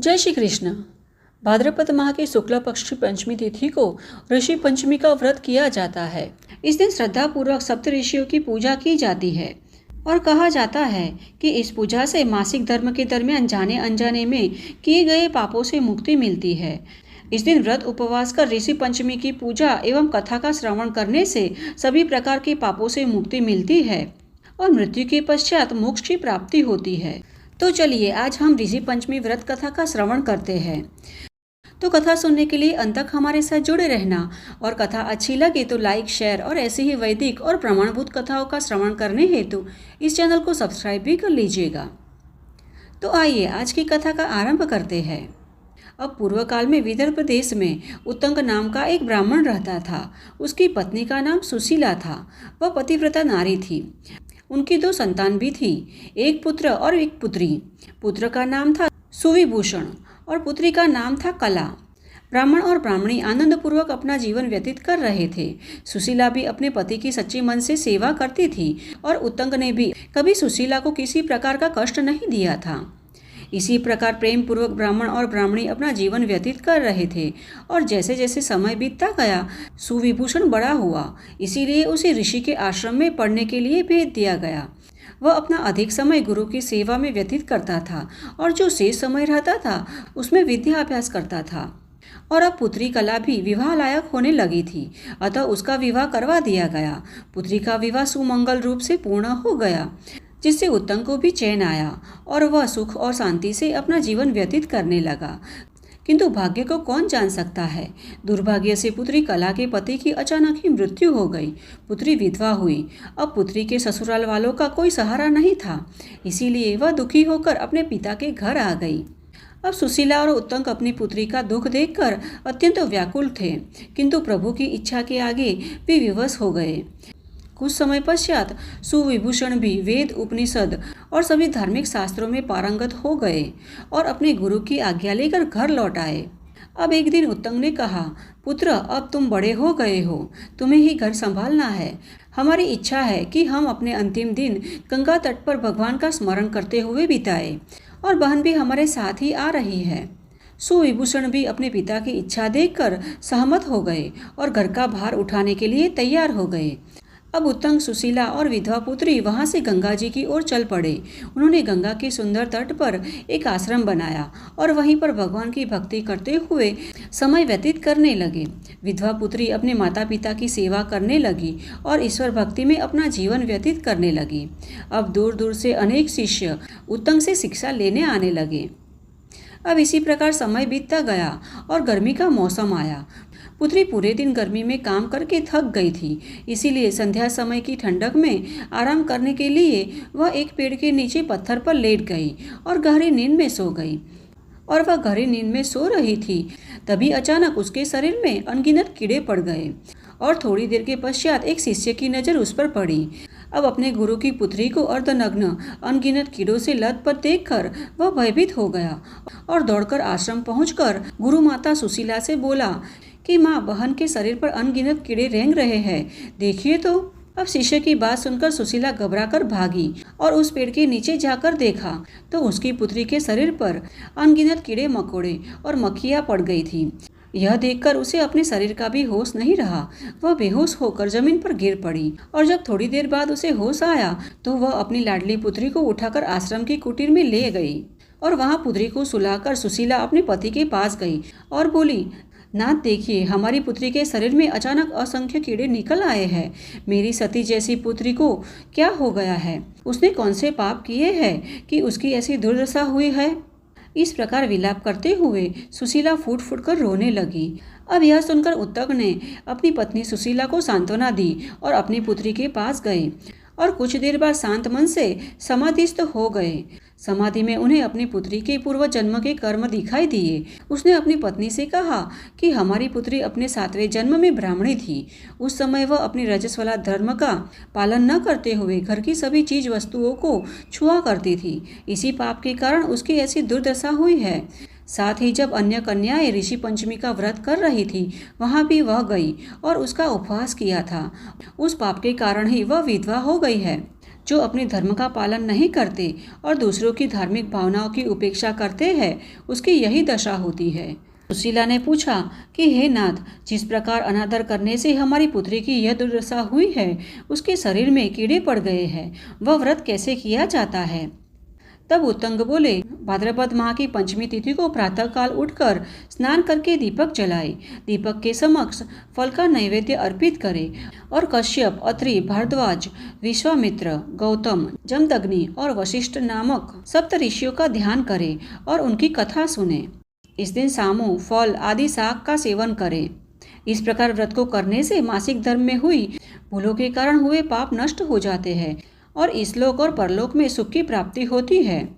जय श्री कृष्ण। भाद्रपद माह के शुक्ल पक्ष की पंचमी तिथि को ऋषि पंचमी का व्रत किया जाता है। इस दिन श्रद्धा पूर्वक सप्त ऋषियों की पूजा की जाती है और कहा जाता है कि इस पूजा से मासिक धर्म के दरमियान जाने अनजाने में किए गए पापों से मुक्ति मिलती है। इस दिन व्रत उपवास कर ऋषि पंचमी की पूजा एवं कथा का श्रवण करने से सभी प्रकार के पापों से मुक्ति मिलती है और मृत्यु के पश्चात मोक्ष की प्राप्ति होती है। तो चलिए आज हम ऋषि पंचमी व्रत कथा का श्रवण करते हैं। तो कथा सुनने के लिए अंत तक हमारे साथ जुड़े रहना और कथा अच्छी लगे तो लाइक, शेयर और ऐसे ही वैदिक और प्रमाणभूत कथाओं का श्रवण करने हेतु इस चैनल को सब्सक्राइब भी कर लीजिएगा। तो आइए आज की कथा का आरंभ करते हैं। अब पूर्व काल में विदर्भ देश में उत्तंग नाम का एक ब्राह्मण रहता था। उसकी पत्नी का नाम सुशीला था। वह पतिव्रता नारी थी। उनकी 2 संतान भी थी, एक पुत्र और एक पुत्री। पुत्र का नाम था सुविभूषण और पुत्री का नाम था कला। ब्राह्मण और ब्राह्मणी आनंद पूर्वक अपना जीवन व्यतीत कर रहे थे। सुशीला भी अपने पति की सच्ची मन से सेवा करती थी और उत्तंग ने भी कभी सुशीला को किसी प्रकार का कष्ट नहीं दिया था। इसी प्रकार प्रेम पूर्वक ब्राह्मण और ब्राह्मणी अपना जीवन व्यतीत कर रहे थे और जैसे जैसे समय बीतता गया सुविभूषण बड़ा हुआ, इसीलिए उसे ऋषि के आश्रम में पढ़ने के लिए भेज दिया गया। वह अपना अधिक समय गुरु की सेवा में व्यतीत करता था और जो शेष समय रहता था उसमें विद्या अभ्यास करता था। और अब पुत्री कला भी विवाह लायक होने लगी थी, अतः उसका विवाह करवा दिया गया। पुत्री का विवाह सुमंगल रूप से पूर्ण हो गया, जिससे उत्तंग को भी चैन आया और वह सुख और शांति से अपना जीवन व्यतीत करने लगा। किंतु भाग्य को कौन जान सकता है। दुर्भाग्य से पुत्री कला के पति की अचानक ही मृत्यु हो गई। पुत्री विधवा हुई। अब पुत्री के ससुराल वालों का कोई सहारा नहीं था, इसीलिए वह दुखी होकर अपने पिता के घर आ गई। अब सुशीला और उत्तंग अपनी पुत्री का दुख देखकर अत्यंत व्याकुल थे, किंतु प्रभु की इच्छा के आगे वे विवश हो गए। कुछ समय पश्चात सुविभूषण भी वेद, उपनिषद और सभी धार्मिक शास्त्रों में पारंगत हो गए और अपने गुरु की आज्ञा लेकर घर लौट आए। अब एक दिन उत्तंग ने कहा, पुत्र, अब तुम बड़े हो गए हो, तुम्हें ही घर संभालना है। हमारी इच्छा है कि हम अपने अंतिम दिन गंगा तट पर भगवान का स्मरण करते हुए बिताए और बहन भी हमारे साथ ही आ रही है। सुविभूषण भी अपने पिता की इच्छा देखकर सहमत हो गए और घर का भार उठाने के लिए तैयार हो गए। अब उत्तंग, सुशीला और विधवा पुत्री वहां से गंगा जी की ओर चल पड़े। उन्होंने गंगा के सुंदर तट पर एक आश्रम बनाया और वहीं पर भगवान की भक्ति करते हुए समय व्यतीत करने लगे। विधवा पुत्री अपने माता पिता की सेवा करने लगी और ईश्वर भक्ति में अपना जीवन व्यतीत करने लगी। अब दूर दूर से अनेक शिष्य उत्तंग से शिक्षा लेने आने लगे। अब इसी प्रकार समय बीतता गया और गर्मी का मौसम आया। पुत्री पूरे दिन गर्मी में काम करके थक गई थी, इसीलिए संध्या समय की ठंडक में आराम करने के लिए वह एक पेड़ के नीचे पत्थर पर लेट गई और गहरी नींद में सो गई। और वह गहरी नींद में सो रही थी, तभी अचानक उसके शरीर में अनगिनत कीड़े पड़ गए और थोड़ी देर के पश्चात एक शिष्य की नज़र उस पर पड़ी। अब अपने गुरु की पुत्री को अर्धनग्न अनगिनत कीड़ों से लथपथ देखकर वह भयभीत हो गया और दौड़कर आश्रम पहुंचकर गुरु माता सुशीला से बोला कि माँ, बहन के शरीर पर अनगिनत कीड़े रेंग रहे हैं, देखिए तो। अब शिष्य की बात सुनकर सुशीला घबराकर भागी और उस पेड़ के नीचे जाकर देखा तो उसकी पुत्री के शरीर पर अनगिनत कीड़े मकोड़े और मक्खियाँ पड़ गई थी। यह देखकर उसे अपने शरीर का भी होश नहीं रहा। वह बेहोश होकर जमीन पर गिर पड़ी और जब थोड़ी देर बाद उसे होश आया तो वह अपनी लाडली पुत्री को उठाकर आश्रम की कुटीर में ले गई और वहां पुत्री को सुलाकर सुशीला अपने पति के पास गई और बोली, नाथ, देखिए, हमारी पुत्री के शरीर में अचानक असंख्य कीड़े निकल आए हैं। मेरी सती जैसी पुत्री को क्या हो गया है? उसने कौन से पाप किए हैं कि उसकी ऐसी दुर्दशा हुई है? इस प्रकार विलाप करते हुए सुशीला फूट फूट कर रोने लगी। अब यह सुनकर उत्तंग ने अपनी पत्नी सुशीला को सांत्वना दी और अपनी पुत्री के पास गए और कुछ देर बाद शांत मन से समाधिस्थ हो गए। समाधि में उन्हें अपनी पुत्री के पूर्व जन्म के कर्म दिखाई दिए। उसने अपनी पत्नी से कहा कि हमारी पुत्री अपने 7वें जन्म में ब्राह्मणी थी। उस समय वह अपनी रजस्वला धर्म का पालन न करते हुए घर की सभी चीज वस्तुओं को छुआ करती थी। इसी पाप के कारण उसकी ऐसी दुर्दशा हुई है। साथ ही जब अन्य कन्याएं ऋषि पंचमी का व्रत कर रही थी, वहां भी वह गई और उसका उपवास किया था। उस पाप के कारण ही वह विधवा हो गई है। जो अपने धर्म का पालन नहीं करते और दूसरों की धार्मिक भावनाओं की उपेक्षा करते हैं, उसकी यही दशा होती है। सुशीला ने पूछा कि हे नाथ, जिस प्रकार अनादर करने से हमारी पुत्री की यह दुर्दशा हुई है, उसके शरीर में कीड़े पड़ गए हैं, वह व्रत कैसे किया जाता है? तब उत्तंग बोले, भाद्रपद माह की पंचमी तिथि को प्रातःकाल उठकर स्नान करके दीपक जलाए, दीपक के समक्ष फल का नैवेद्य अर्पित करे और कश्यप, अत्रि, भारद्वाज, विश्वामित्र, गौतम, जमदग्नि और वशिष्ठ नामक सप्त ऋषियों का ध्यान करे और उनकी कथा सुने। इस दिन सामू, फल आदि शाक का सेवन करें। इस प्रकार व्रत को करने से मासिक धर्म में हुई भूलों के कारण हुए पाप नष्ट हो जाते हैं और इसलोक और परलोक में सुख की प्राप्ति होती है।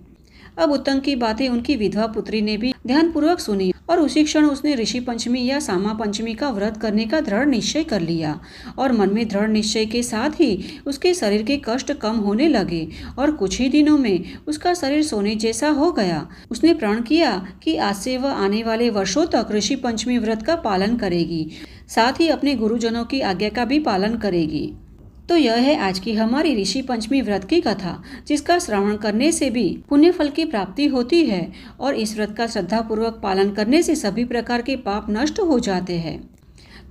अब उत्तंग की बातें उनकी विधवा पुत्री ने भी ध्यानपूर्वक सुनी और उसी क्षण उसने ऋषि पंचमी या सामा पंचमी का व्रत करने का दृढ़ निश्चय कर लिया और मन में दृढ़ निश्चय के साथ ही उसके शरीर के कष्ट कम होने लगे और कुछ ही दिनों में उसका शरीर सोने जैसा हो गया। उसने प्रण किया कि आज से वह आने वाले वर्षों तक ऋषि पंचमी व्रत का पालन करेगी, साथ ही अपने गुरुजनों की आज्ञा का भी पालन करेगी। तो यह है आज की हमारी ऋषि पंचमी व्रत की कथा, जिसका श्रवण करने से भी पुण्य फल की प्राप्ति होती है और इस व्रत का श्रद्धापूर्वक पालन करने से सभी प्रकार के पाप नष्ट हो जाते हैं।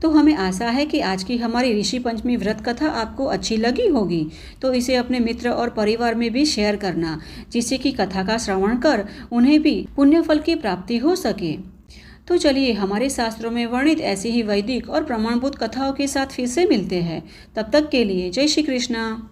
तो हमें आशा है कि आज की हमारी ऋषि पंचमी व्रत कथा आपको अच्छी लगी होगी, तो इसे अपने मित्र और परिवार में भी शेयर करना, जिससे कि कथा का श्रवण कर उन्हें भी पुण्य फल की प्राप्ति हो सके। तो चलिए हमारे शास्त्रों में वर्णित ऐसी ही वैदिक और प्रमाणभूत कथाओं के साथ फिर से मिलते हैं। तब तक के लिए जय श्री कृष्णा।